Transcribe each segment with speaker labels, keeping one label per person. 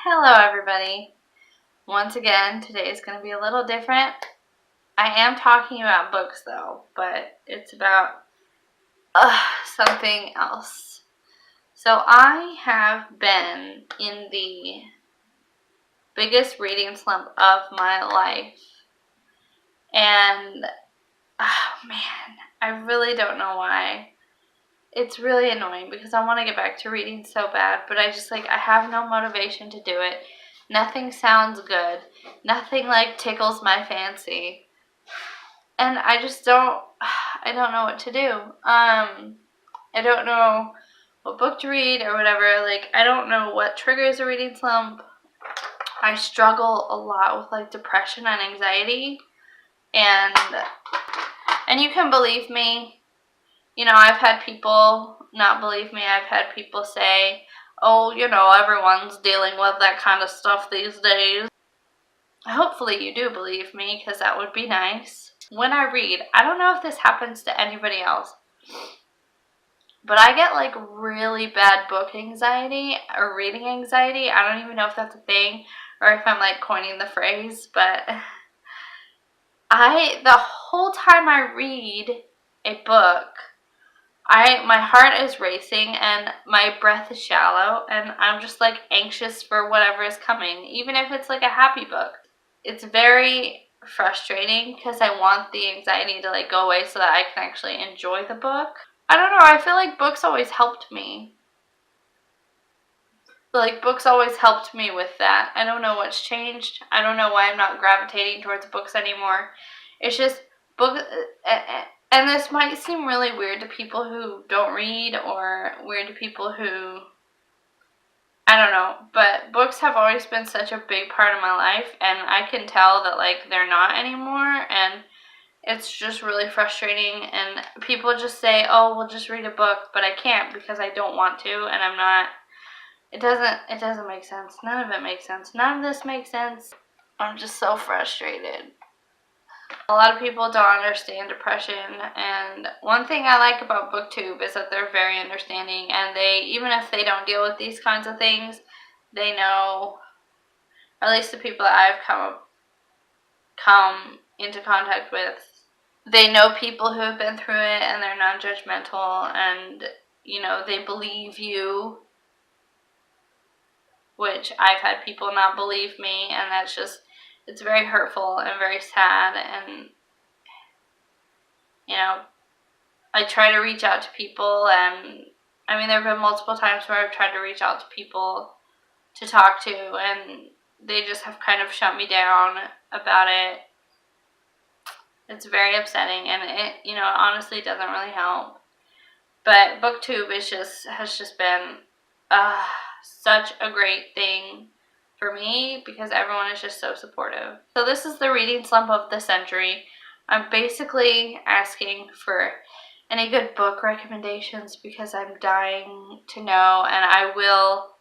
Speaker 1: Hello everybody. Once again, today is going to be a little different. I am talking about books though, but it's about something else. So I have been in the biggest reading slump of my life. And oh man, I really don't know why. It's really annoying because I want to get back to reading so bad, but I have no motivation to do it. Nothing sounds good. Nothing tickles my fancy. And I don't know what to do. I don't know what book to read or whatever. I don't know what triggers a reading slump. I struggle a lot with depression and anxiety. And you can believe me. I've had people not believe me. I've had people say, oh, everyone's dealing with that kind of stuff these days. Hopefully you do believe me, because that would be nice. When I read, I don't know if this happens to anybody else, but I get really bad book anxiety or reading anxiety. I don't even know if that's a thing or if I'm coining the phrase, but the whole time I read a book, my heart is racing and my breath is shallow and I'm just anxious for whatever is coming, even if it's a happy book. It's very frustrating because I want the anxiety to go away so that I can actually enjoy the book. I don't know, I feel like books always helped me. Books always helped me with that. I don't know what's changed. I don't know why I'm not gravitating towards books anymore. It's just books. And this might seem really weird to people who don't read or weird to people who, I don't know, but books have always been such a big part of my life, and I can tell that they're not anymore, and it's just really frustrating. And people just say, oh, we'll just read a book, but I can't because I don't want to, and I'm not. It doesn't make sense. None of it makes sense. None of this makes sense. I'm just so frustrated. A lot of people don't understand depression, and one thing I like about Booktube is that they're very understanding, and even if they don't deal with these kinds of things, they know, or at least the people that I've come into contact with, they know people who have been through it, and they're non-judgmental, and they believe you, which I've had people not believe me, and that's just, it's very hurtful and very sad. And I try to reach out to people, and I mean, there have been multiple times where I've tried to reach out to people to talk to, and they just have kind of shut me down about it. It's very upsetting, and it honestly doesn't really help. But Booktube has just been such a great thing for me because everyone is just so supportive. So this is the reading slump of the century. I'm basically asking for any good book recommendations because I'm dying to know, and I will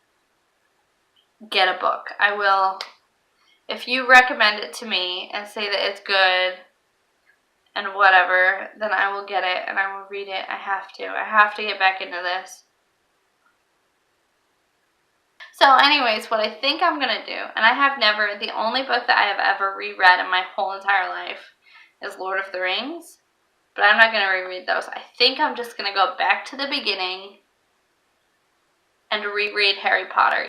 Speaker 1: get a book. I will, if you recommend it to me and say that it's good and whatever, then I will get it and I will read it. I have to get back into this. So anyways, what I think I'm going to do, and the only book that I have ever reread in my whole entire life is Lord of the Rings, but I'm not going to reread those. I think I'm just going to go back to the beginning and reread Harry Potter.